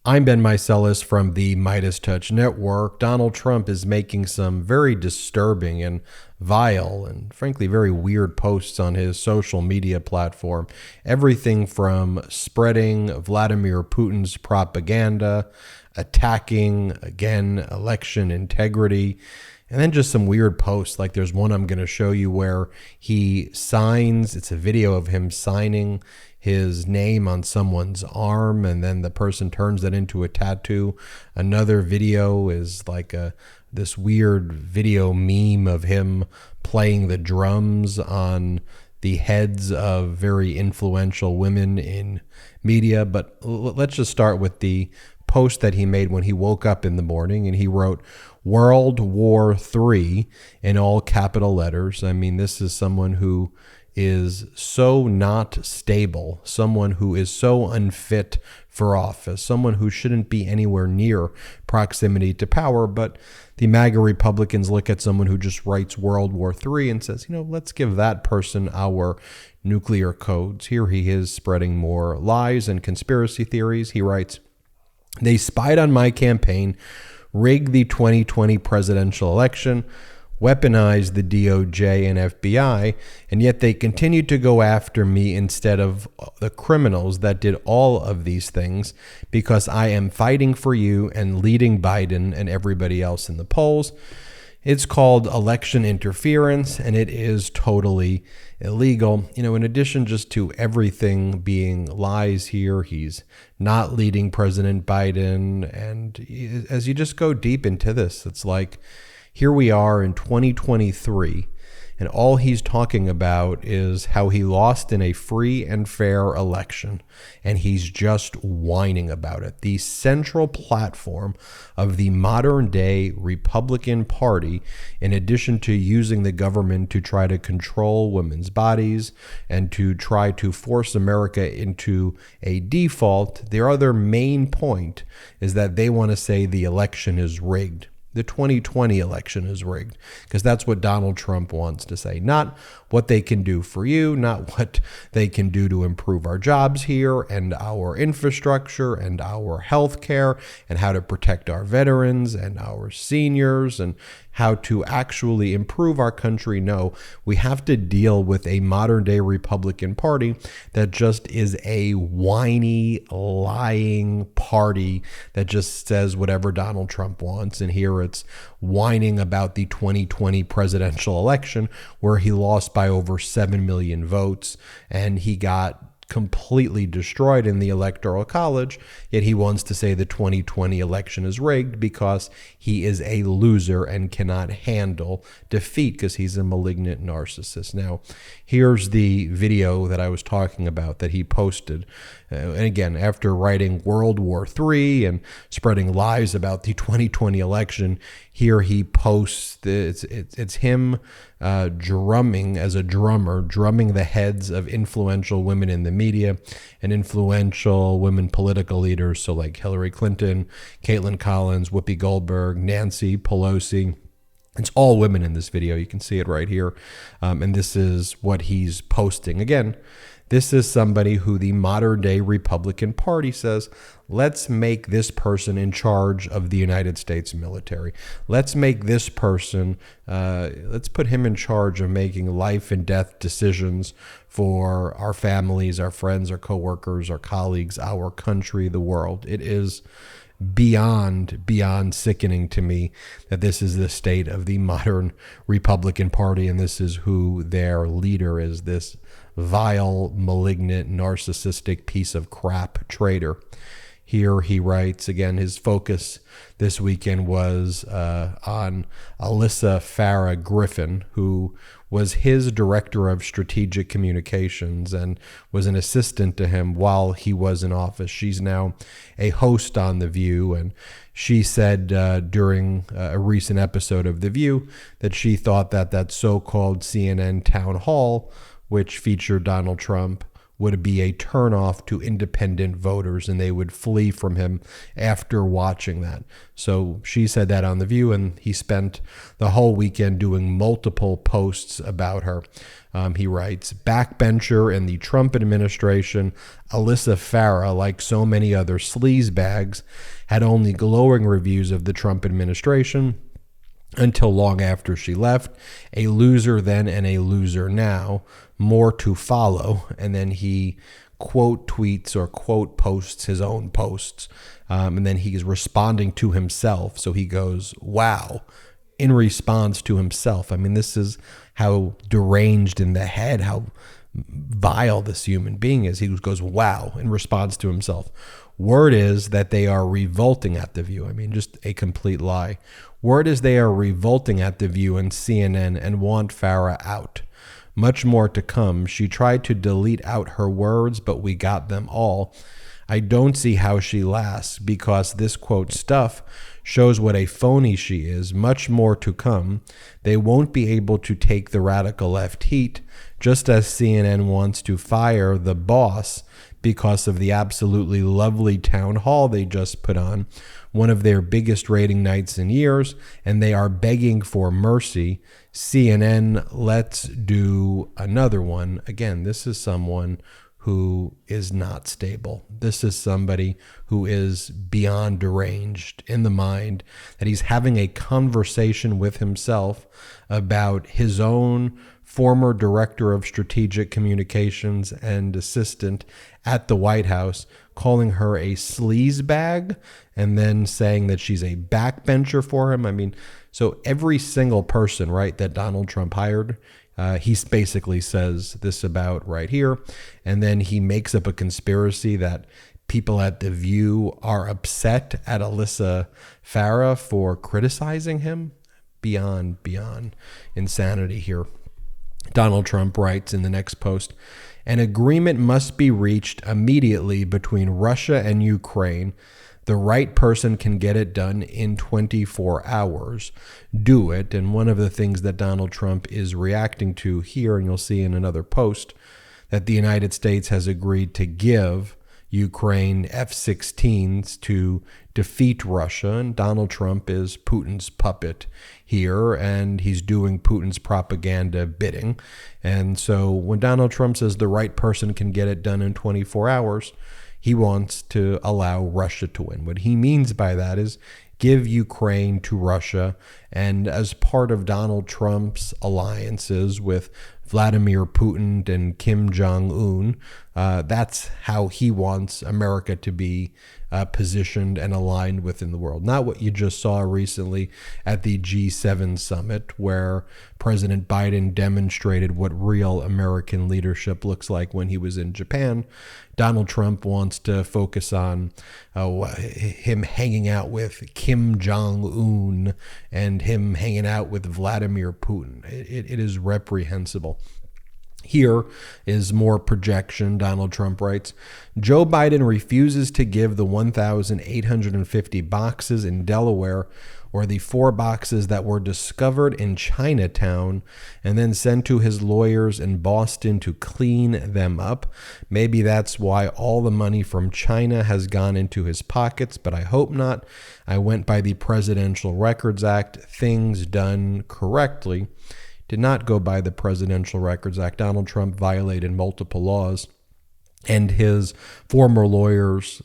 I'm Ben Meiselas from the MeidasTouch network. Donald Trump is making some very disturbing and vile and frankly very weird posts on his social media platform. Everything from spreading Vladimir Putin's propaganda, attacking, again, election integrity, and then just some weird posts. Like there's one I'm going to show you where he signs, it's a video of him signing his name on someone's arm, and then the person turns that into a tattoo. Another video is like this weird video meme of him playing the drums on the heads of very influential women in media. But let's just start with the post that he made when he woke up in the morning, and he wrote World War III in all capital letters. I mean, this is someone who is so not stable, someone who is so unfit for office, someone who shouldn't be anywhere near proximity to power. But the MAGA Republicans look at someone who just writes World War III and says, let's give that person our nuclear codes. Here he is spreading more lies and conspiracy theories. He writes, "They spied on my campaign, rigged the 2020 presidential election, weaponized the DOJ and FBI, and yet they continued to go after me instead of the criminals that did all of these things, because I am fighting for you and leading Biden and everybody else in the polls. It's called election interference, and it is totally illegal." In addition just to everything being lies here, he's not leading President Biden. And as you just go deep into this, it's like, here we are in 2023, and all he's talking about is how he lost in a free and fair election, and he's just whining about it. The central platform of the modern-day Republican Party, in addition to using the government to try to control women's bodies and to try to force America into a default, their other main point is that they want to say the election is rigged. The 2020 election is rigged, because that's what Donald Trump wants to say. Not what they can do for you, not what they can do to improve our jobs here and our infrastructure and our health care and how to protect our veterans and our seniors and how to actually improve our country. No, we have to deal with a modern day Republican Party that just is a whiny, lying party that just says whatever Donald Trump wants. And here it's whining about the 2020 presidential election, where he lost by over 7 million votes, and he got completely destroyed in the Electoral College, yet he wants to say the 2020 election is rigged because he is a loser and cannot handle defeat because he's a malignant narcissist. Now, here's the video that I was talking about that he posted. And again, after writing World War III and spreading lies about the 2020 election, here he posts, it's him drumming as a drummer, drumming the heads of influential women in the media and influential women political leaders. So like Hillary Clinton, Caitlin Collins, Whoopi Goldberg, Nancy Pelosi. It's all women in this video. You can see it right here. And this is what he's posting. Again, this is somebody who the modern day Republican Party says, let's make this person in charge of the United States military. Let's make this person, let's put him in charge of making life and death decisions for our families, our friends, our coworkers, our colleagues, our country, the world. It is beyond sickening to me that this is the state of the modern Republican Party, and this is who their leader is, this vile, malignant, narcissistic piece of crap traitor. Here he writes, again, his focus this weekend was on Alyssa Farah Griffin, who was his director of strategic communications and was an assistant to him while he was in office. She's now a host on The View, and she said during a recent episode of The View that she thought that that so-called CNN town hall, which featured Donald Trump, would be a turnoff to independent voters, and they would flee from him after watching that. So she said that on The View, and he spent the whole weekend doing multiple posts about her. He writes, backbencher in the Trump administration, Alyssa Farah, like so many other sleazebags, had only glowing reviews of the Trump administration until long after she left. A loser then and a loser now. More to follow. And then he quote tweets or quote posts his own posts. And then he is responding to himself. So he goes, wow, in response to himself. I mean, this is how deranged in the head, how vile this human being is. He goes, wow, in response to himself. Word is that they are revolting at The View. I mean, just a complete lie. Word is they are revolting at The View and CNN and want Farah out. Much more to come. She tried to delete out her words, but we got them all. I don't see how she lasts, because this quote stuff shows what a phony she is. Much more to come. They won't be able to take the radical left heat, just as CNN wants to fire the boss because of the absolutely lovely town hall they just put on, one of their biggest rating nights in years, and they are begging for mercy. CNN, let's do another one. Again, this is someone who is not stable. This is somebody who is beyond deranged in the mind, that he's having a conversation with himself about his own former director of strategic communications and assistant at the White House, calling her a sleazebag, and then saying that she's a backbencher for him. I mean, so every single person, right, that Donald Trump hired, he basically says this about right here. And then he makes up a conspiracy that people at The View are upset at Alyssa Farah for criticizing him. Beyond insanity here. Donald Trump writes in the next post, an agreement must be reached immediately between Russia and Ukraine. The right person can get it done in 24 hours. Do it. And one of the things that Donald Trump is reacting to here, and you'll see in another post, that the United States has agreed to give Ukraine F-16s to defeat Russia. And Donald Trump is Putin's puppet here, and he's doing Putin's propaganda bidding. And so when Donald Trump says the right person can get it done in 24 hours, he wants to allow Russia to win. What he means by that is give Ukraine to Russia. And as part of Donald Trump's alliances with Vladimir Putin and Kim Jong-un, that's how he wants America to be positioned and aligned within the world. Not what you just saw recently at the G7 summit, where President Biden demonstrated what real American leadership looks like when he was in Japan. Donald Trump wants to focus on him hanging out with Kim Jong-un and him hanging out with Vladimir Putin. It is reprehensible. Here is more projection. Donald Trump writes, Joe Biden refuses to give the 1,850 boxes in Delaware, or the 4 boxes that were discovered in Chinatown and then sent to his lawyers in Boston to clean them up. Maybe that's why all the money from China has gone into his pockets, but I hope not. I went by the Presidential Records Act. Things done correctly. Did not go by the Presidential Records Act. Donald Trump violated multiple laws, and his former lawyers,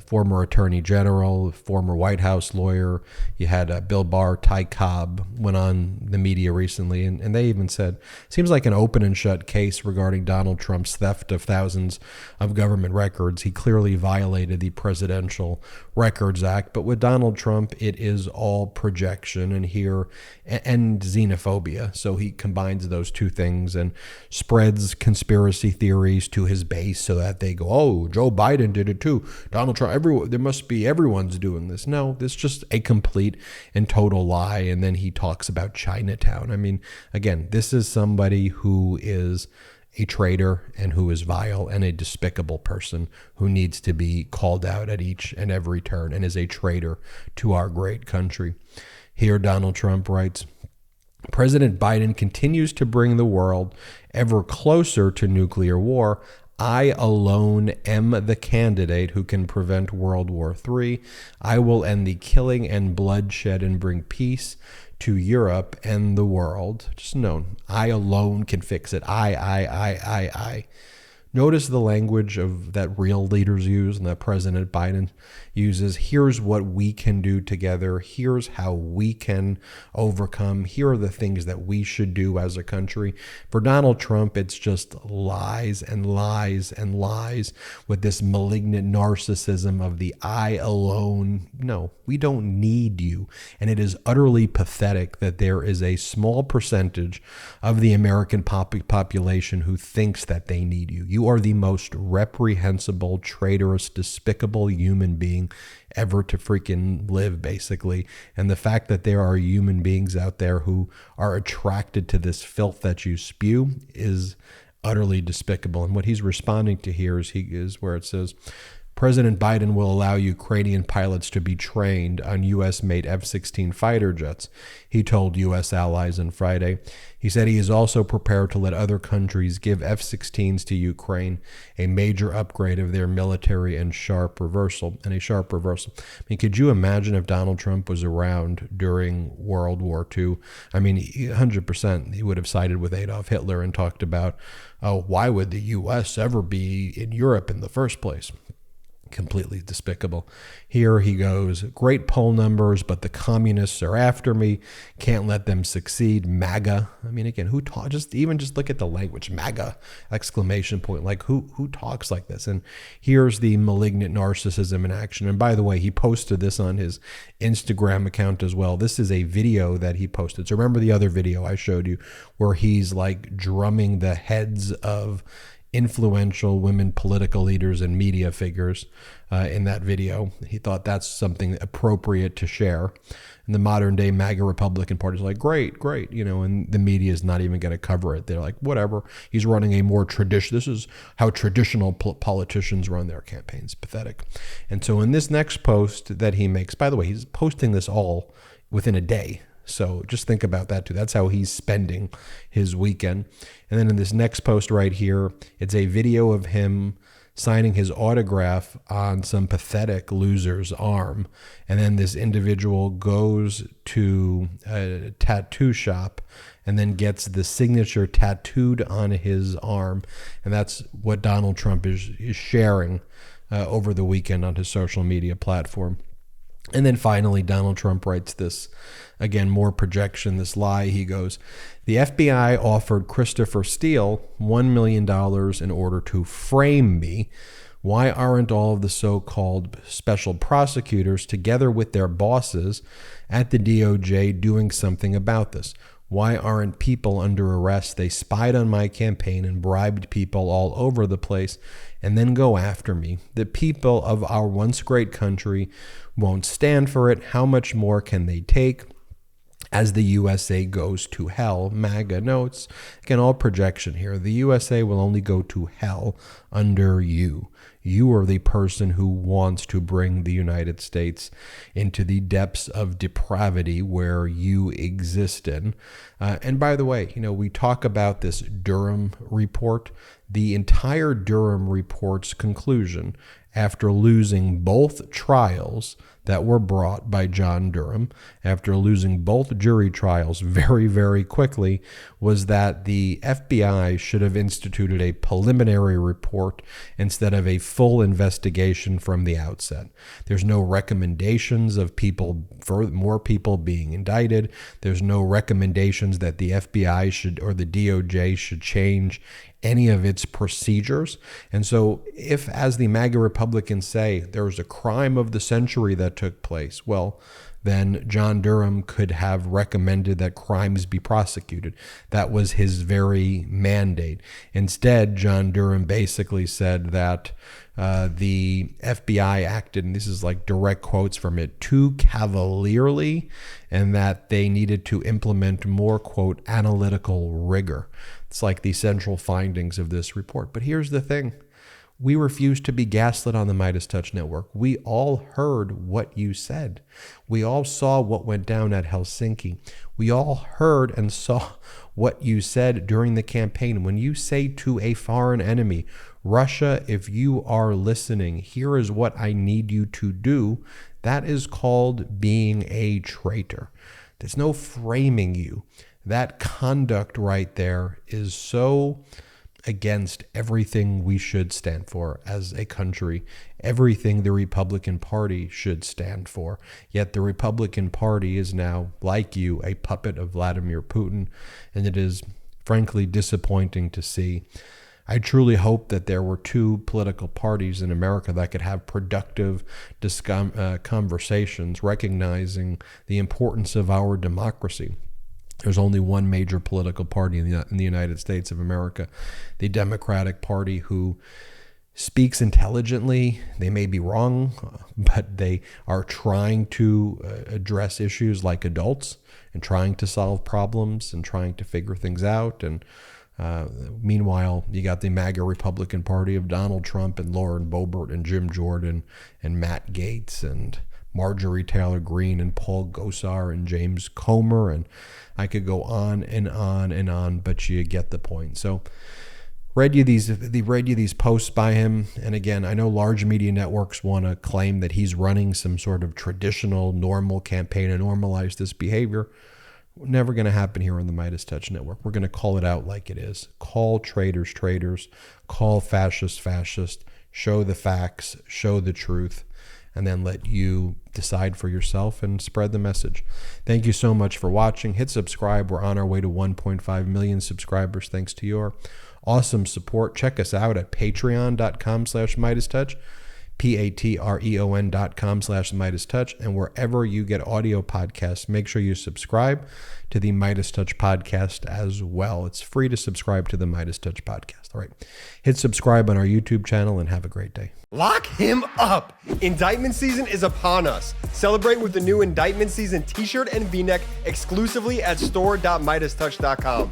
former attorney general, former White House lawyer, you had Bill Barr, Ty Cobb, went on the media recently, and they even said, seems like an open and shut case regarding Donald Trump's theft of thousands of government records. He clearly violated the Presidential Records Act, but with Donald Trump, it is all projection and xenophobia. So he combines those two things and spreads conspiracy theories to his base so that they go, oh, Joe Biden did it too. Donald Trump, everyone's doing this. No, this is just a complete and total lie. And then he talks about Chinatown. I mean, again, this is somebody who is a traitor and who is vile and a despicable person who needs to be called out at each and every turn and is a traitor to our great country. Here, Donald Trump writes, President Biden continues to bring the world ever closer to nuclear war. I alone am the candidate who can prevent World War III. I will end the killing and bloodshed and bring peace to Europe and the world. Just known, I alone can fix it. I. Notice the language of that real leaders use and that President Biden uses. Here's what we can do together. Here's how we can overcome. Here are the things that we should do as a country. For Donald Trump, it's just lies and lies and lies with this malignant narcissism of the I alone. No, we don't need you. And it is utterly pathetic that there is a small percentage of the American population who thinks that they need you. You are the most reprehensible, traitorous, despicable human being ever to freaking live, basically. And the fact that there are human beings out there who are attracted to this filth that you spew is utterly despicable. And what he's responding to here is where it says, President Biden will allow Ukrainian pilots to be trained on U.S.-made F-16 fighter jets, he told U.S. allies on Friday. He said he is also prepared to let other countries give F-16s to Ukraine, a major upgrade of their military and a sharp reversal. I mean, could you imagine if Donald Trump was around during World War II? I mean, 100% he would have sided with Adolf Hitler and talked about, oh, why would the U.S. ever be in Europe in the first place? Completely despicable. Here he goes, great poll numbers, but the communists are after me. Can't let them succeed. MAGA. I mean, again, who talk? Just look at the language. MAGA! Exclamation point. Like who talks like this? And here's the malignant narcissism in action. And by the way, he posted this on his Instagram account as well. This is a video that he posted. So remember the other video I showed you where he's like drumming the heads of influential women political leaders and media figures in that video. He thought that's something appropriate to share. And the modern day MAGA Republican Party is like, great, and the media is not even going to cover it. They're like, whatever. He's running a more traditional, this is how traditional politicians run their campaigns. Pathetic. And so in this next post that he makes, by the way, he's posting this all within a day. So just think about that too. That's how he's spending his weekend. And then in this next post right here, it's a video of him signing his autograph on some pathetic loser's arm. And then this individual goes to a tattoo shop and then gets the signature tattooed on his arm. And that's what Donald Trump is sharing over the weekend on his social media platform. And then finally, Donald Trump writes this, again, more projection, this lie. He goes, the FBI offered Christopher Steele $1 million in order to frame me. Why aren't all of the so-called special prosecutors, together with their bosses at the DOJ, doing something about this? Why aren't people under arrest? They spied on my campaign and bribed people all over the place and then go after me. The people of our once great country won't stand for it. How much more can they take as the USA goes to hell? MAGA notes. Again, all projection here. The USA will only go to hell under you. You are the person who wants to bring the United States into the depths of depravity where you exist in. And by the way, we talk about this Durham report. The entire Durham report's conclusion, after losing both trials that were brought by John Durham, after losing both jury trials very, very quickly, was that the FBI should have instituted a preliminary report instead of a full investigation from the outset. There's no recommendations of more people being indicted. There's no recommendations that the FBI should or the DOJ should change any of its procedures. And so if, as the MAGA Republicans say, there was a crime of the century that took place, well, then John Durham could have recommended that crimes be prosecuted. That was his very mandate. Instead, John Durham basically said that the FBI acted, and this is like direct quotes from it, too cavalierly, and that they needed to implement more, quote, analytical rigor. It's like the central findings of this report. But here's the thing. We refuse to be gaslit on the MeidasTouch Network. We all heard what you said. We all saw what went down at Helsinki. We all heard and saw what you said during the campaign. When you say to a foreign enemy, Russia, if you are listening, here is what I need you to do, that is called being a traitor. There's no framing you. That conduct right there is so against everything we should stand for as a country, everything the Republican Party should stand for. Yet the Republican Party is now, like you, a puppet of Vladimir Putin, and it is frankly disappointing to see. I truly hope that there were two political parties in America that could have productive conversations, recognizing the importance of our democracy. There's only one major political party in the United States of America, the Democratic Party, who speaks intelligently. They may be wrong, but they are trying to address issues like adults and trying to solve problems and trying to figure things out. And meanwhile, you got the MAGA Republican Party of Donald Trump and Lauren Boebert and Jim Jordan and Matt Gaetz and Marjorie Taylor Greene and Paul Gosar and James Comer, and I could go on and on and on, but you get the point. So read you these posts by him, and again, I know large media networks want to claim that he's running some sort of traditional, normal campaign to normalize this behavior. Never going to happen here on the MeidasTouch Network. We're going to call it out like it is. Call traitors traitors. Call fascists fascist. Show the facts. Show the truth. And then let you decide for yourself and spread the message. Thank you so much for watching. Hit subscribe. We're on our way to 1.5 million subscribers thanks to your awesome support. Check us out at patreon.com/MeidasTouch, patreon.com/MeidasTouch, and wherever you get audio podcasts, make sure you subscribe to the MeidasTouch podcast as well. It's free to subscribe to the MeidasTouch podcast. All right. Hit subscribe on our YouTube channel and have a great day. Lock him up! Indictment season is upon us. Celebrate with the new Indictment season t-shirt and v-neck exclusively at store.MeidasTouch.com.